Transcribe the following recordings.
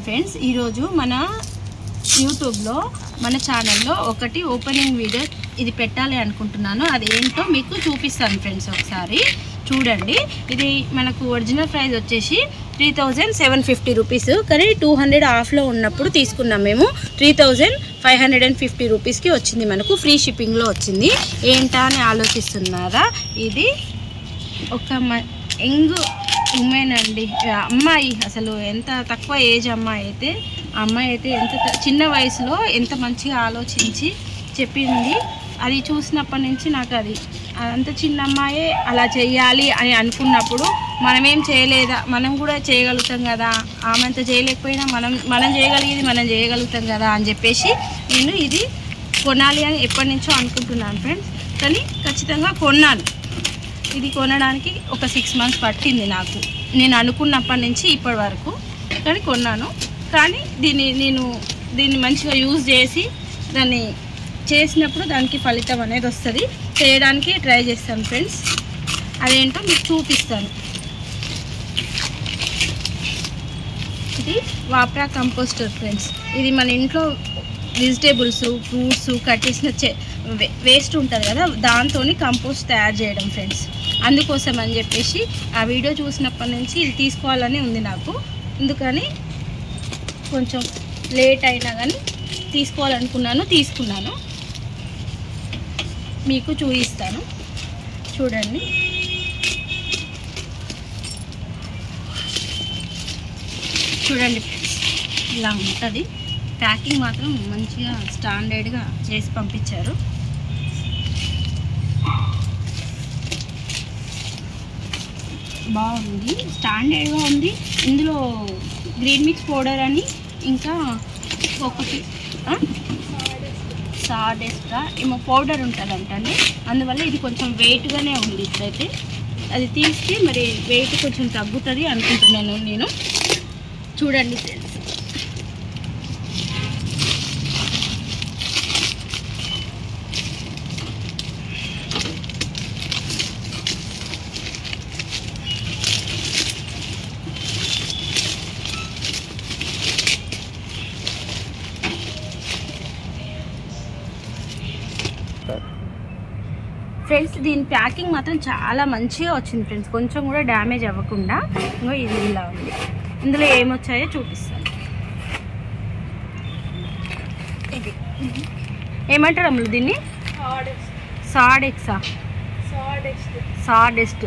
Friends ఈరోజు మన యూట్యూబ్లో మన ఛానల్లో ఒకటి ఓపెనింగ్ వీడియో ఇది పెట్టాలి అనుకుంటున్నాను. అది ఏంటో మీకు చూపిస్తాను ఫ్రెండ్స్, ఒకసారి చూడండి. ఇది మనకు ఒరిజినల్ ప్రైస్ వచ్చేసి 3750 రూపీస్, కానీ 200 ఆఫ్లో ఉన్నప్పుడు తీసుకున్నాం మేము. 3550 రూపీస్కి వచ్చింది, మనకు ఫ్రీ షిప్పింగ్లో వచ్చింది. ఏంటా అని ఆలోచిస్తున్నారా? ఇది ఒక యంగ్ ఉమెన్ అండి, అమ్మాయి. అసలు ఎంత తక్కువ ఏజ్ అమ్మాయి అయితే, అమ్మాయి అయితే ఎంత చిన్న వయసులో ఎంత మంచిగా ఆలోచించి చెప్పింది. అది చూసినప్పటి నుంచి నాకు అది అంత చిన్న అమ్మాయే అలా చేయాలి అని అనుకున్నప్పుడు మనమేం చేయలేదా, మనం కూడా చేయగలుగుతాం కదా, ఆమె అంత చేయలేకపోయినా మనం చేయగలిగేది మనం చేయగలుగుతాం కదా అని చెప్పేసి నేను ఇది కొనాలి అని ఎప్పటి నుంచో అనుకుంటున్నాను ఫ్రెండ్స్. కానీ ఖచ్చితంగా కొన్నాను. ఇది కొనడానికి ఒక 6 months పట్టింది నాకు, నేను అనుకున్నప్పటి నుంచి ఇప్పటి వరకు. కానీ కొన్నాను. కానీ దీన్ని మంచిగా యూజ్ చేసి దాన్ని చేసినప్పుడు దానికి ఫలితం అనేది వస్తుంది. చేయడానికి ట్రై చేస్తాను ఫ్రెండ్స్. అదేంటో మీకు చూపిస్తాను. ఇది వాప్రా కంపోస్టర్ ఫ్రెండ్స్. ఇది మన ఇంట్లో వెజిటేబుల్స్, ఫ్రూట్స్ కట్ చేసిన వేస్ట్ ఉంటుంది కదా, దాంతో కంపోస్ట్ తయారు చేయడం ఫ్రెండ్స్. అందుకోసం అని చెప్పేసి ఆ వీడియో చూసినప్పటి నుంచి ఇది తీసుకోవాలని ఉంది నాకు. అందుకని కొంచెం లేట్ అయినా కానీ తీసుకోవాలనుకున్నాను, తీసుకున్నాను. మీకు చూపిస్తాను చూడండి. చూడండి ఫ్రెండ్స్, ఇలా ఉంటుంది. ప్యాకింగ్ మాత్రం మంచిగా స్టాండర్డ్గా చేసి పంపించారు. బాగుంది, స్టాండర్డ్గా ఉంది. ఇందులో గ్రీన్ మిక్స్ పౌడర్ అని ఇంకా ఒకటి సాడెస్ట్రా ఏమో పౌడర్ ఉంటుందంటండి. అందువల్ల ఇది కొంచెం వెయిట్గానే ఉంది. ఇట్లయితే అది తీస్తే మరి వెయిట్ కొంచెం తగ్గుతుంది అనుకుంటున్నాను నేను. చూడండి ఫ్రెండ్స్, దీని ప్యాకింగ్ మాత్రం చాలా మంచిగా వచ్చింది ఫ్రెండ్స్, కొంచెం కూడా డ్యామేజ్ అవ్వకుండా. ఇంకో ఇది ఇలా ఉంది. ఇందులో ఏమొచ్చాయో చూపిస్తాను. ఇది ఏమంటారు అమ్ములు దీన్ని? సాడెస్ట్.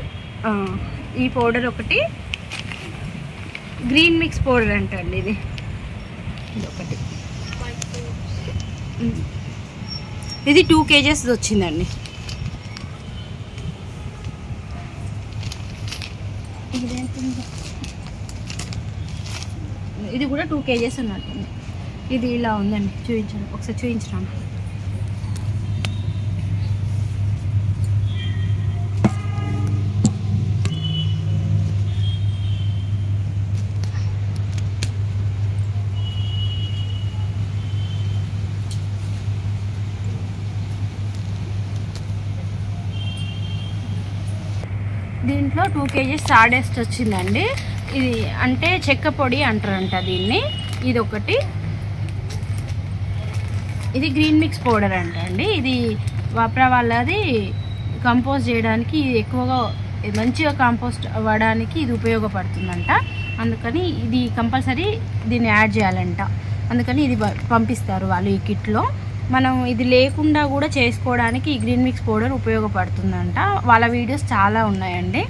ఈ పౌడర్ ఒకటి, గ్రీన్ మిక్స్ పౌడర్ అంటండి ఇది ఒకటి. ఇది 2 kgs వచ్చిందండి. ఇది కూడా 2 kgs ఉన్నట్టుంది. ఇది ఇలా ఉందండి, చూపించండి ఒకసారి, చూపించండి. దీంట్లో 2 kgs సాడెస్ట్ వచ్చిందండి. ఇది అంటే చెక్క పొడి అంటారంట దీన్ని. ఇది ఒకటి, ఇది గ్రీన్ మిక్స్ పౌడర్ అంట అండి. ఇది వాప్రా వాళ్ళది కంపోస్ట్ చేయడానికి ఎక్కువగా మంచిగా కంపోస్ట్ అవ్వడానికి ఇది ఉపయోగపడుతుందంట. అందుకని ఇది కంపల్సరీ దీన్ని యాడ్ చేయాలంట. అందుకని ఇది పంపిస్తారు వాళ్ళు ఈ కిట్లో. మనం ఇది లేకుండా కూడా చేసుకోవడానికి ఈ గ్రీన్ మిక్స్ పౌడర్ ఉపయోగపడుతుందంట. వాళ్ళ వీడియోస్ చాలా ఉన్నాయండి.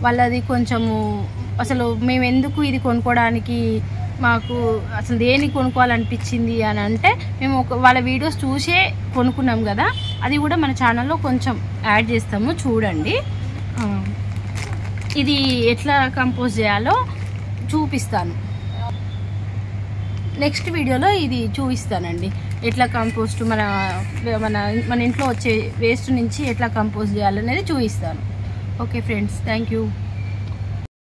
వాళ్ళది కొంచెము అసలు మేము ఎందుకు ఇది కొనుక్కోవడానికి, మాకు అసలు దేని కొనుక్కోవాలనిపించింది అని అంటే, మేము వాళ్ళ వీడియోస్ చూసే కొనుక్కున్నాం కదా. అది కూడా మన ఛానల్లో కొంచెం యాడ్ చేస్తాము, చూడండి. ఇది ఎట్లా కంపోజ్ చేయాలో చూపిస్తాను. నెక్స్ట్ వీడియోలో ఇది చూపిస్తానండి, ఎట్లా కంపోస్ట్ మన ఇంట్లో వచ్చే వేస్ట్ నుంచి ఎట్లా కంపోస్ట్ చేయాలనేది చూపిస్తాను. Okay friends, thank you.